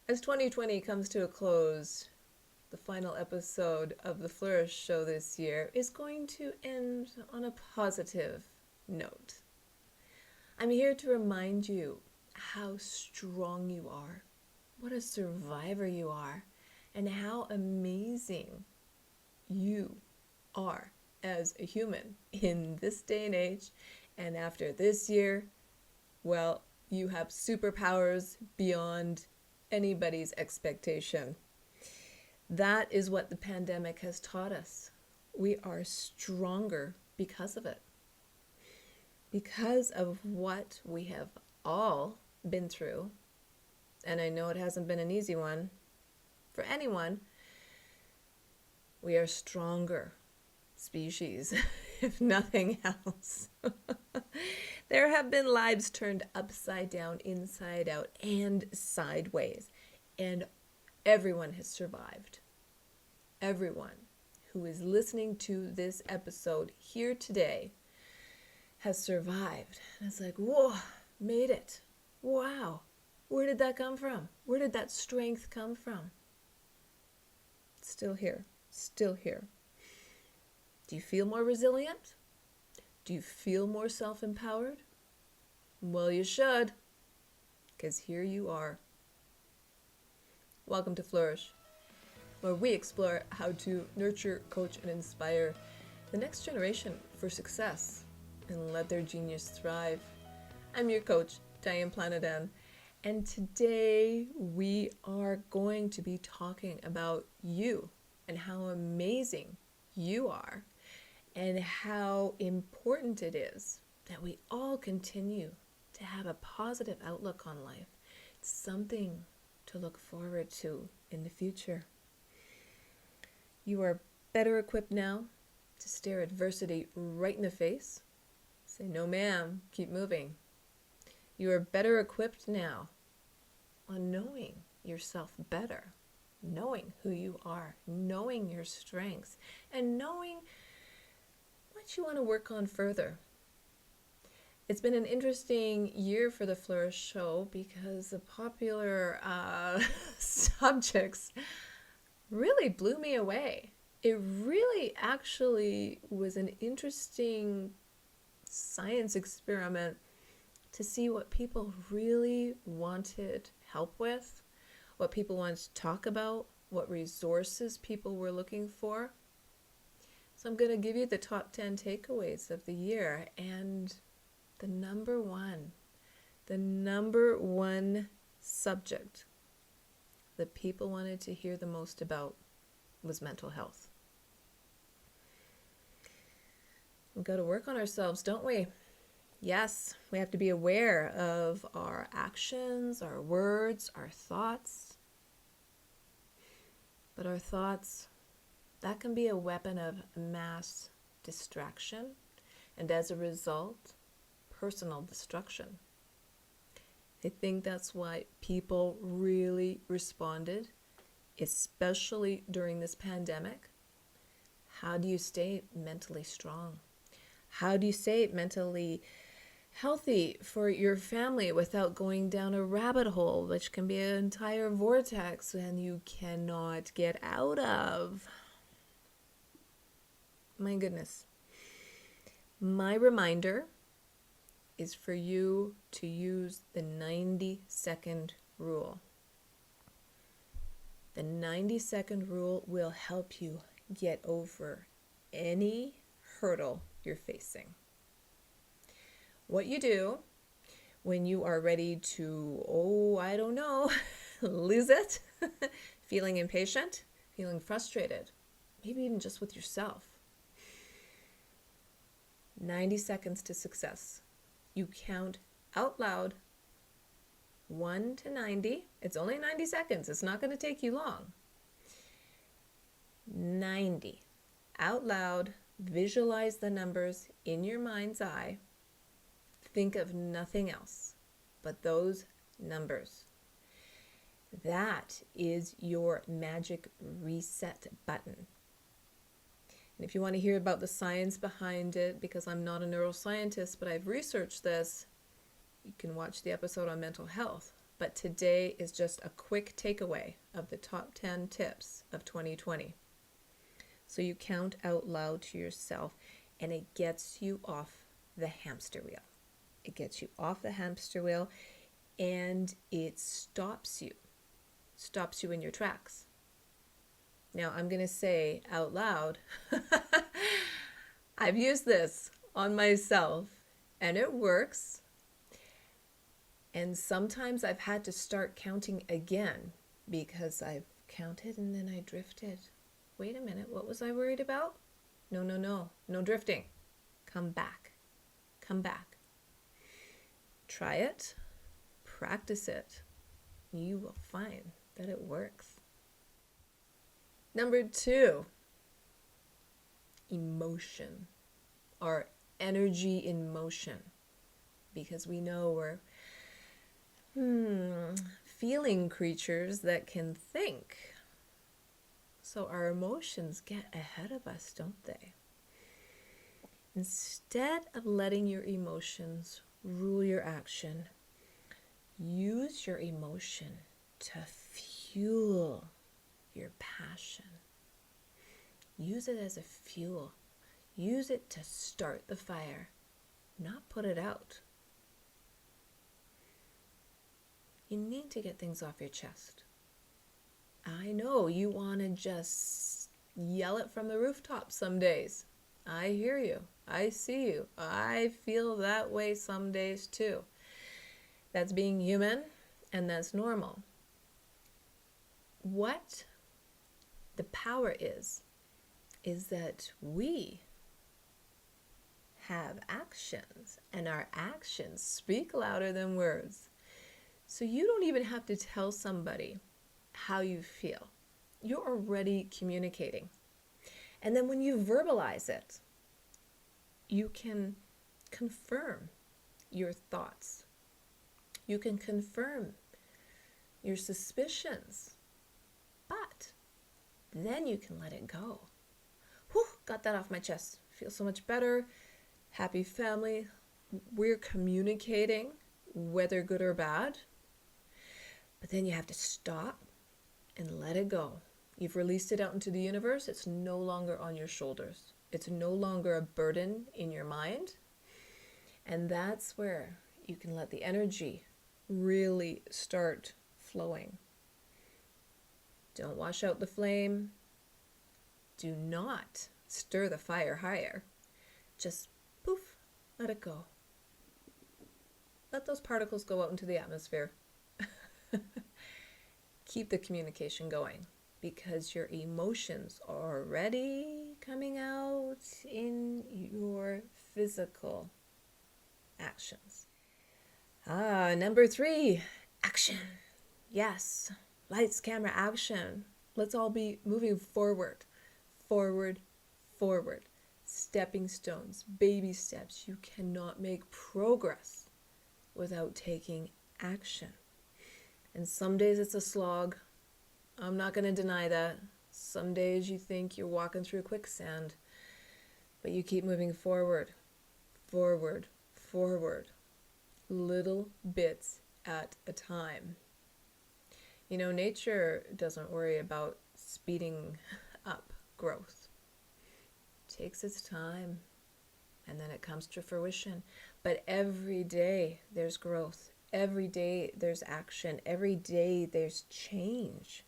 As 2020 comes to a close, the final episode of the Flourish show this year is going to end on a positive note. I'm here to remind you how strong you are, what a survivor you are, and how amazing you are as a human in this day and age. And after this year, well, you have superpowers beyond anybody's expectation. That is what the pandemic has taught us. We are stronger because of it. Because of what we have all been through, and I know it hasn't been an easy one for anyone, we are stronger species, if nothing else. There have been lives turned upside down, inside out, and sideways, and everyone has survived. Everyone who is listening to this episode here today has survived. And it's like, whoa, made it. Wow. Where did that come from? Where did that strength come from? Still here. Still here. Do you feel more resilient? Do you feel more self-empowered? Well, you should, because here you are. Welcome to Flourish, where we explore how to nurture, coach, and inspire the next generation for success and let their genius thrive. I'm your coach, Diane Planidin, and today we are going to be talking about you and how amazing you are and how important it is that we all continue to have a positive outlook on life. It's something to look forward to in the future. You are better equipped now to stare adversity right in the face. Say, no ma'am, keep moving. You are better equipped now on knowing yourself better, knowing who you are, knowing your strengths, and knowing what you want to work on further. It's been an interesting year for the Flourish show because the popular subjects really blew me away. It really actually was an interesting science experiment to see what people really wanted help with, what people wanted to talk about, what resources people were looking for. So I'm going to give you the top 10 takeaways of the year, and the number one subject that people wanted to hear the most about was mental health. We've got to work on ourselves, don't we? Yes, we have to be aware of our actions, our words, our thoughts. But our thoughts, that can be a weapon of mass distraction, and as a result, personal destruction. I think that's why people really responded, especially during this pandemic. How do you stay mentally strong? How do you stay mentally healthy for your family without going down a rabbit hole, which can be an entire vortex and you cannot get out of? My goodness. My reminder is for you to use the 90-second rule. The 90-second rule will help you get over any hurdle you're facing. What you do when you are ready to, lose it, feeling impatient, feeling frustrated, maybe even just with yourself. 90 seconds to success. You count out loud 1 to 90. It's only 90 seconds. It's not going to take you long. 90. Out loud, visualize the numbers in your mind's eye. Think of nothing else but those numbers. That is your magic reset button. And if you want to hear about the science behind it, because I'm not a neuroscientist, but I've researched this, you can watch the episode on mental health. but today is just a quick takeaway of the top 10 tips of 2020. So you count out loud to yourself, and it gets you off the hamster wheel. It gets you off the hamster wheel, and it stops you in your tracks. Now I'm going to say out loud, I've used this on myself, and it works. And sometimes I've had to start counting again because I've counted and then I drifted. Wait a minute, what was I worried about? No drifting. Come back. Try it, practice it. You will find that it works. Number 2, emotion, or energy in motion, because we know we're feeling creatures that can think. So our emotions get ahead of us, don't they? Instead of letting your emotions rule your action, use your emotion to fuel your passion. Use it as a fuel. Use it to start the fire, not put it out. You need to get things off your chest. I know you want to just yell it from the rooftop some days. I hear you. I see you. I feel that way some days too. That's being human, and that's normal. What the power is that we have actions, and our actions speak louder than words. So you don't even have to tell somebody how you feel. You're already communicating. And then when you verbalize it, you can confirm your thoughts. You can confirm your suspicions. But then you can let it go. Whew, got that off my chest. Feel so much better. Happy family. We're communicating, whether good or bad. But then you have to stop and let it go. You've released it out into the universe. It's no longer on your shoulders. It's no longer a burden in your mind. And that's where you can let the energy really start flowing. Don't wash out the flame. Do not stir the fire higher. Just poof, let it go. Let those particles go out into the atmosphere. Keep the communication going, because your emotions are already coming out in your physical actions. Number 3, action. Yes, lights, camera, action. Let's all be moving forward. Stepping stones, baby steps. You cannot make progress without taking action. And some days it's a slog. I'm not going to deny that. Some days you think you're walking through quicksand, but you keep moving forward. Little bits at a time. You know, nature doesn't worry about speeding up growth. It takes its time, and then it comes to fruition. But every day there's growth. Every day there's action. Every day there's change.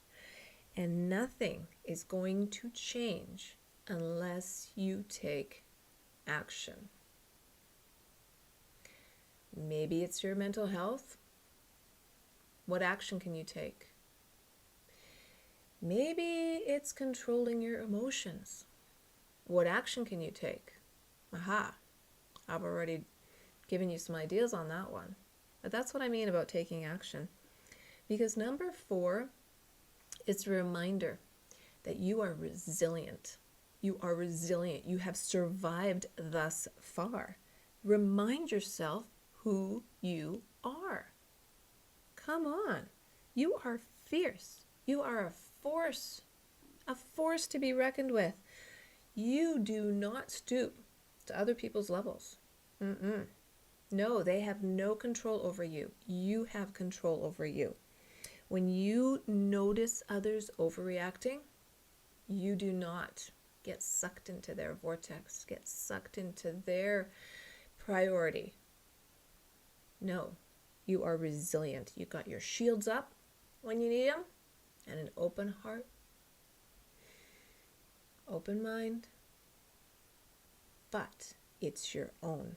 And nothing is going to change unless you take action. Maybe it's your mental health. What action can you take? Maybe it's controlling your emotions. What action can you take? I've already given you some ideas on that one. But that's what I mean about taking action. Because number 4, it's a reminder that you are resilient. You are resilient. You have survived thus far. Remind yourself who you are. Come on. You are fierce. You are a force to be reckoned with. You do not stoop to other people's levels. No, they have no control over you. You have control over you. When you notice others overreacting, you do not get sucked into their vortex, get sucked into their priority. No, you are resilient. You got your shields up when you need them, and an open heart, open mind, but it's your own.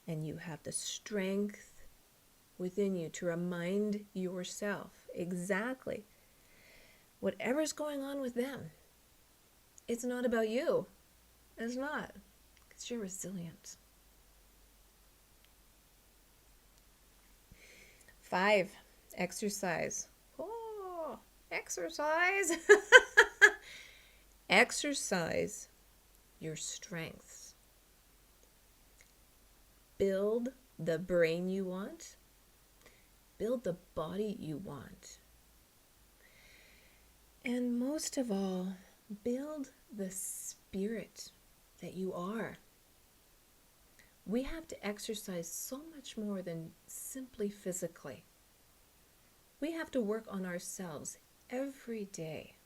And you have the strength within you to remind yourself exactly whatever's going on with them. It's not about you. It's not. Because you're resilient. 5, exercise. Oh, exercise. Exercise your strengths. Build the brain you want. Build the body you want. And most of all, build the spirit that you are. We have to exercise so much more than simply physically. We have to work on ourselves every day.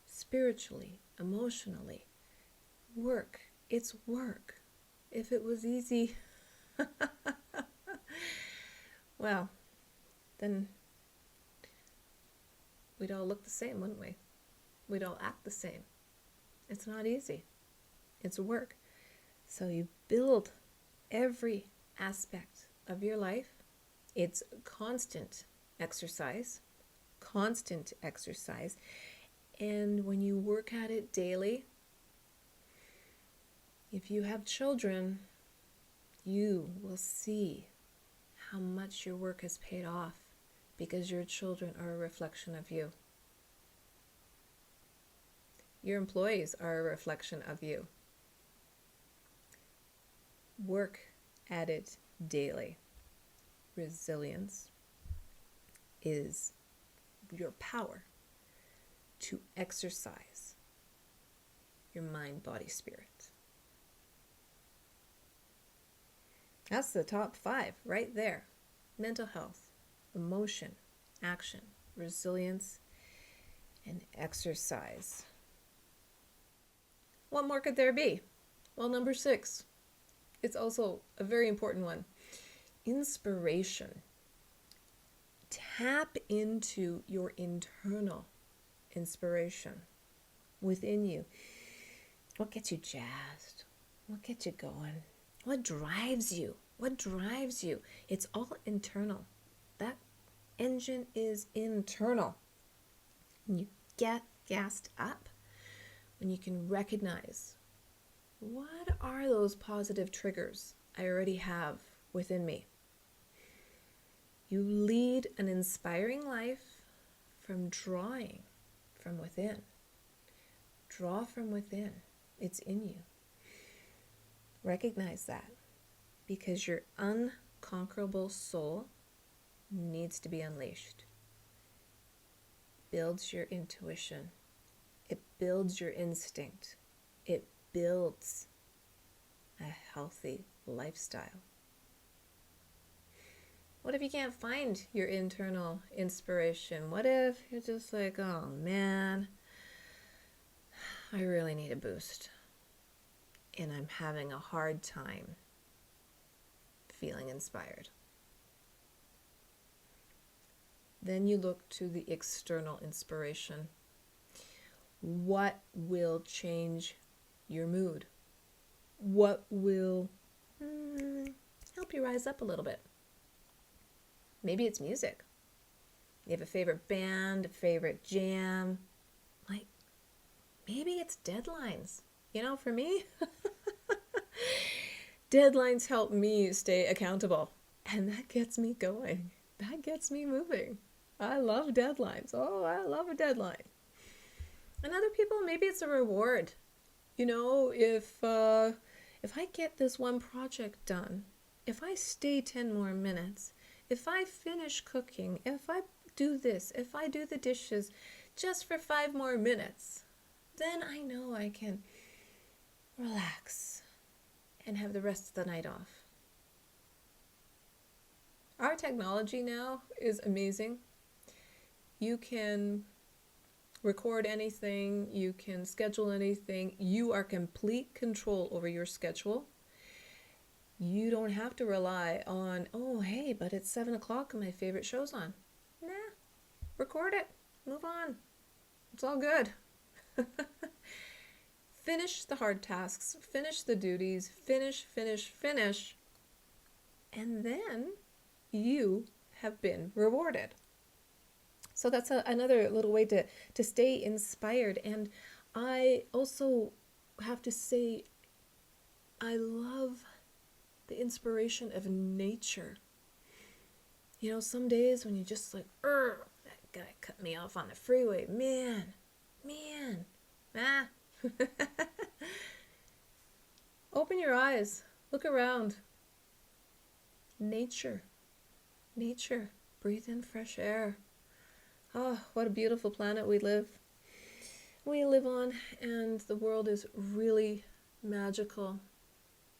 Spiritually, emotionally. Work. It's work. If it was easy, well, then we'd all look the same, wouldn't we? We'd all act the same. It's not easy. It's work. So you build every aspect of your life. It's constant exercise. And when you work at it daily, if you have children, you will see how much your work has paid off because your children are a reflection of you. Your employees are a reflection of you. Work at it daily. Resilience is your power to exercise your mind, body, spirit. That's the top 5 right there. Mental health, emotion, action, resilience, and exercise. What more could there be? Well, number 6. It's also a very important one. Inspiration. Tap into your internal inspiration within you. What gets you jazzed? What gets you going? What drives you? What drives you? It's all internal. That engine is internal. And you get gassed up when you can recognize, what are those positive triggers I already have within me? You lead an inspiring life from drawing from within. Draw from within. It's in you. Recognize that, because your unconquerable soul needs to be unleashed. Builds your intuition. It builds your instinct. It builds a healthy lifestyle. What if you can't find your internal inspiration? What if you're just like, oh man, I really need a boost, and I'm having a hard time feeling inspired? Then you look to the external inspiration. What will change your mood? What will help you rise up a little bit? Maybe it's music. You have a favorite band, a favorite jam. Like, maybe it's deadlines. You know, for me, deadlines help me stay accountable. And that gets me going. That gets me moving. I love deadlines. Oh, I love a deadline. And other people, maybe it's a reward. You know, if I get this one project done, if I stay 10 more minutes, if I finish cooking, if I do this, if I do the dishes just for 5 more minutes, then I know I can relax and have the rest of the night off. Our technology now is amazing. You can record anything, you can schedule anything. You are complete control over your schedule. You don't have to rely on, oh, hey, but it's 7 o'clock and my favorite show's on. Nah, record it. Move on. It's all good. Finish the hard tasks. Finish the duties. Finish. And then you have been rewarded. So that's another little way to stay inspired. And I also have to say, I love the inspiration of nature. You know, some days when you just like, that guy cut me off on the freeway. Man. Open your eyes. Look around. Nature. Breathe in fresh air. Oh, what a beautiful planet we live on, and the world is really magical.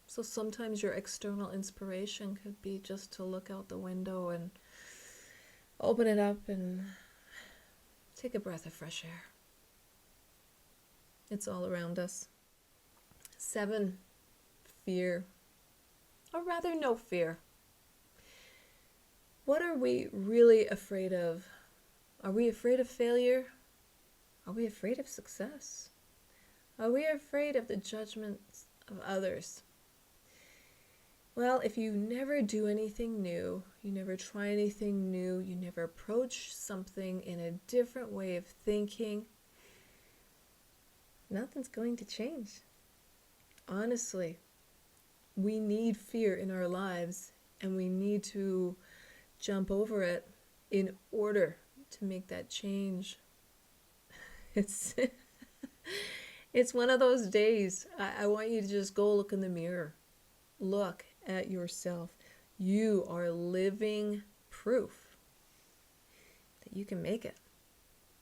So sometimes your external inspiration could be just to look out the window and open it up and take a breath of fresh air. It's all around us. 7, fear. Or rather, no fear. What are we really afraid of? Are we afraid of failure? Are we afraid of success? Are we afraid of the judgments of others? Well, if you never do anything new, you never try anything new, you never approach something in a different way of thinking, nothing's going to change. Honestly, we need fear in our lives, and we need to jump over it in order to make that change. It's one of those days. I want you to just go look in the mirror. Look at yourself. You are living proof that you can make it,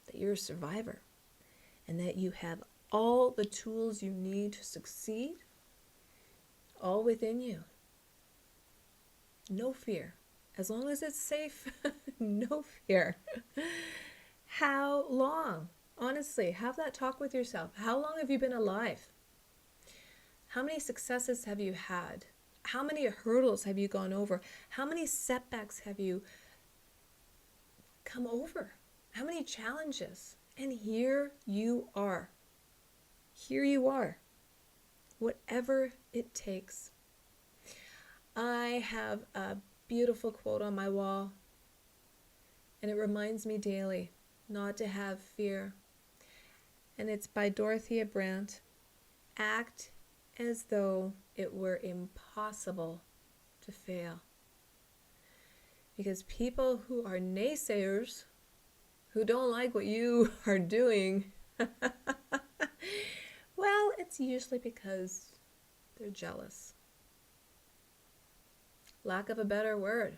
that you're a survivor, and that you have all the tools you need to succeed, all within you. No fear. As long as it's safe, no fear. How long? Honestly, have that talk with yourself. How long have you been alive? How many successes have you had? How many hurdles have you gone over? How many setbacks have you come over? How many challenges? And here you are. Here you are. Whatever it takes. I have a beautiful quote on my wall, and it reminds me daily not to have fear. And it's by Dorothea Brandt. Act as though it were impossible to fail. Because people who are naysayers, who don't like what you are doing, well, it's usually because they're jealous. Lack of a better word.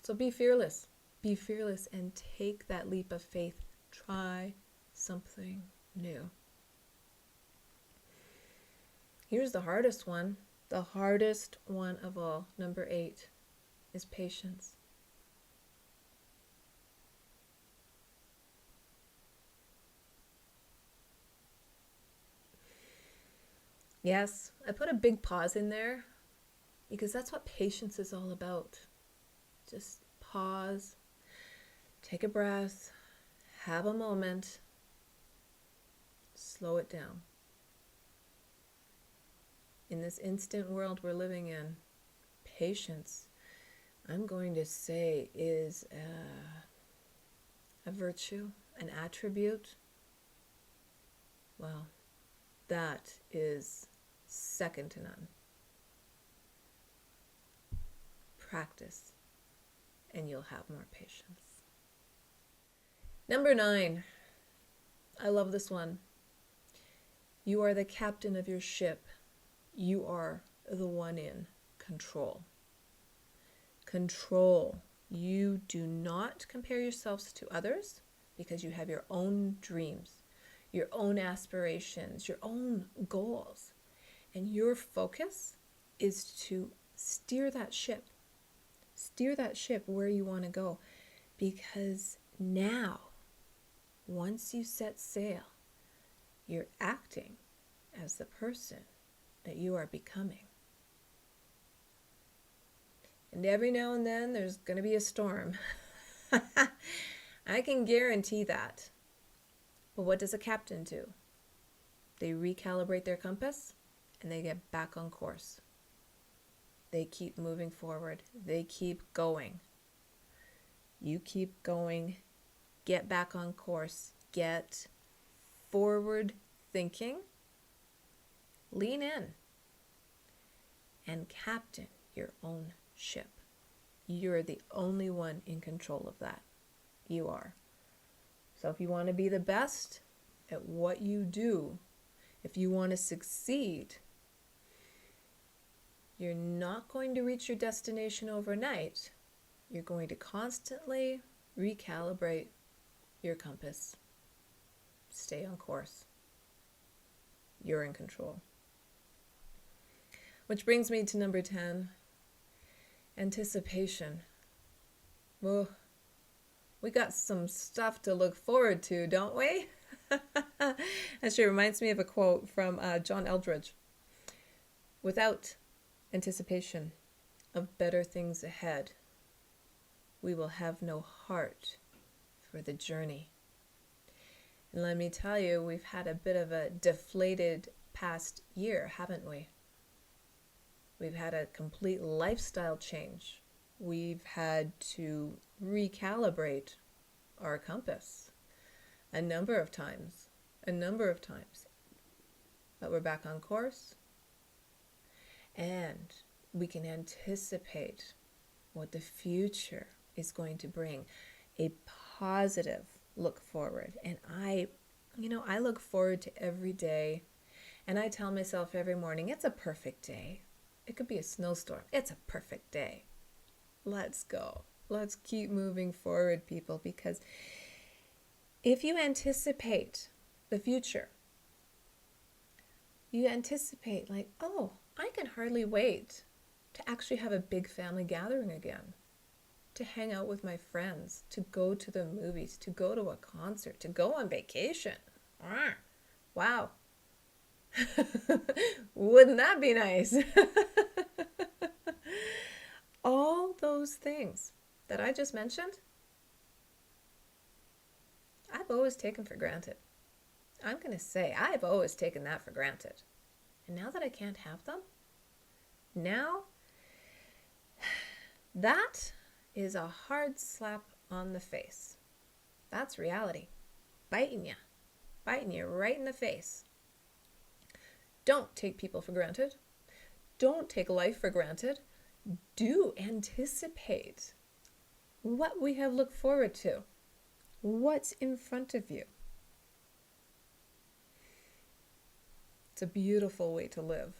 So be fearless. Be fearless and take that leap of faith. Try something new. Here's the hardest one. The hardest one of all. Number 8 is patience. Yes, I put a big pause in there because that's what patience is all about. Just pause, take a breath, have a moment, slow it down. In this instant world we're living in, patience, I'm going to say, is a virtue, an attribute. Well, that is second to none. Practice, and you'll have more patience. Number 9. I love this one. You are the captain of your ship. You are the one in control. Control. You do not compare yourselves to others because you have your own dreams, your own aspirations, your own goals. And your focus is to steer that ship Steer that ship where you want to go. Because now, once you set sail, you're acting as the person that you are becoming. And every now and then there's going to be a storm. I can guarantee that. But what does a captain do? They recalibrate their compass and they get back on course. They keep moving forward. They keep going. You keep going. Get back on course. Get forward thinking. Lean in. And captain your own ship. You're the only one in control of that. You are. So if you want to be the best at what you do, if you want to succeed, you're not going to reach your destination overnight. You're going to constantly recalibrate your compass. Stay on course. You're in control. Which brings me to number 10, anticipation. Well, we got some stuff to look forward to, don't we? Actually, it reminds me of a quote from John Eldridge. Without anticipation of better things ahead, we will have no heart for the journey. And let me tell you, we've had a bit of a deflated past year, haven't we? We've had a complete lifestyle change. We've had to recalibrate our compass a number of times. But we're back on course. And we can anticipate what the future is going to bring. A positive look forward. And I look forward to every day. And I tell myself every morning, it's a perfect day. It could be a snowstorm. It's a perfect day. Let's go. Let's keep moving forward, people, because if you anticipate the future, you anticipate like, oh, I can hardly wait to actually have a big family gathering again, to hang out with my friends, to go to the movies, to go to a concert, to go on vacation. Wow. Wouldn't that be nice? All those things that I just mentioned, I've always taken for granted. I'm going to say I've always taken that for granted. And now that I can't have them, now that is a hard slap on the face. That's reality. Biting you right in the face. Don't take people for granted. Don't take life for granted. Do anticipate what we have looked forward to. What's in front of you. It's a beautiful way to live.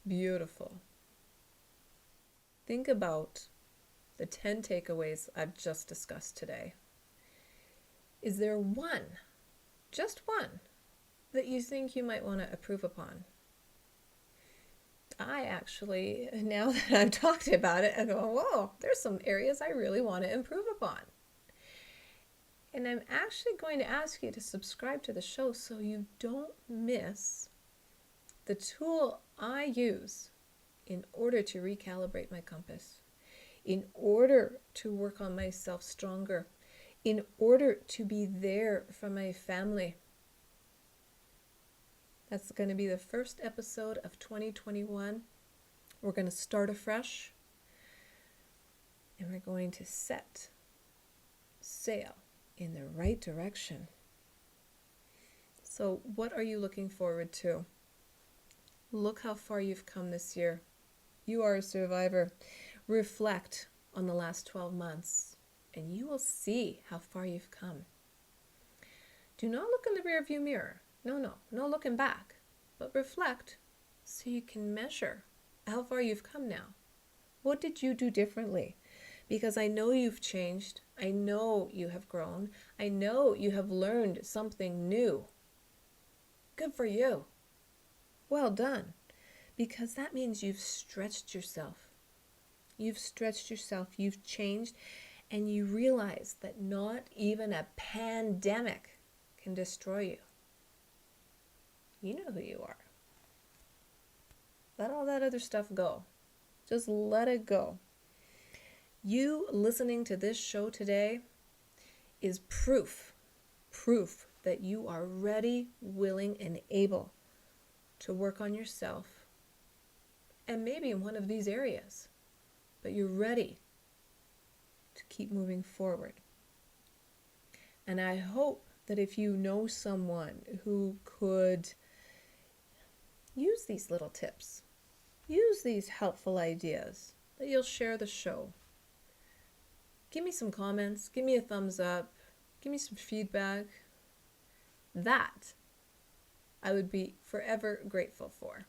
Beautiful. Think about the 10 takeaways I've just discussed today. Is there one, just one, that you think you might want to improve upon? I actually, now that I've talked about it, I go, whoa, there's some areas I really want to improve upon. And I'm actually going to ask you to subscribe to the show so you don't miss the tool I use in order to recalibrate my compass, in order to work on myself stronger, in order to be there for my family. That's going to be the first episode of 2021. We're going to start afresh, and we're going to set sail in the right direction. So what are you looking forward to? Look how far you've come this year. You are a survivor. Reflect on the last 12 months, and you will see how far you've come. Do not look in the rearview mirror. No looking back, but reflect so you can measure how far you've come now. What did you do differently? Because I know you've changed. I know you have grown. I know you have learned something new. Good for you. Well done. Because that means you've stretched yourself. you've stretched yourself, you've changed, and you realize that not even a pandemic can destroy you. You know who you are. Let all that other stuff go. Just let it go. You listening to this show today is proof that you are ready, willing, and able to work on yourself, and maybe in one of these areas, but you're ready to keep moving forward. And I hope that if you know someone who could use these little tips, use these helpful ideas, that you'll share the show. Give me some comments, give me a thumbs up, give me some feedback. That I would be forever grateful for.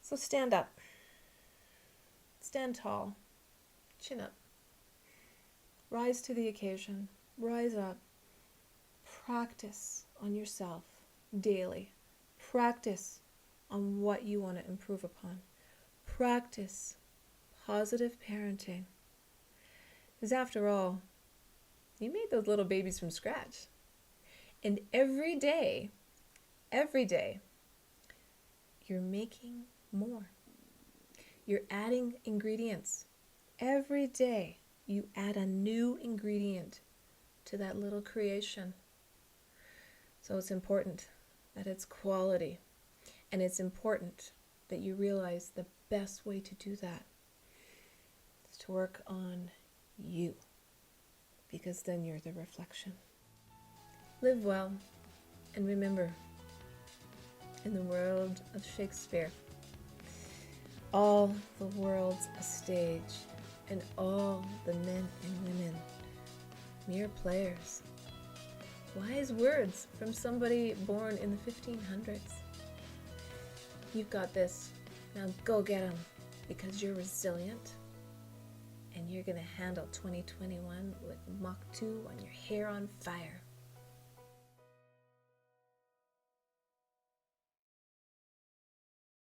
So stand up. Stand tall. Chin up. Rise to the occasion. Rise up. Practice on yourself daily. Practice on what you want to improve upon. Practice positive parenting. Because after all, you made those little babies from scratch. And every day, you're making more. You're adding ingredients. Every day, you add a new ingredient to that little creation. So it's important that it's quality. And it's important that you realize the best way to do that is to work on you. Because then you're the reflection. Live well, and remember, in the world of Shakespeare, all the world's a stage, and all the men and women mere players. Wise words from somebody born in the 1500s. You've got this. Now go get them, because you're resilient. And you're going to handle 2021 with Mach 2 on your hair on fire.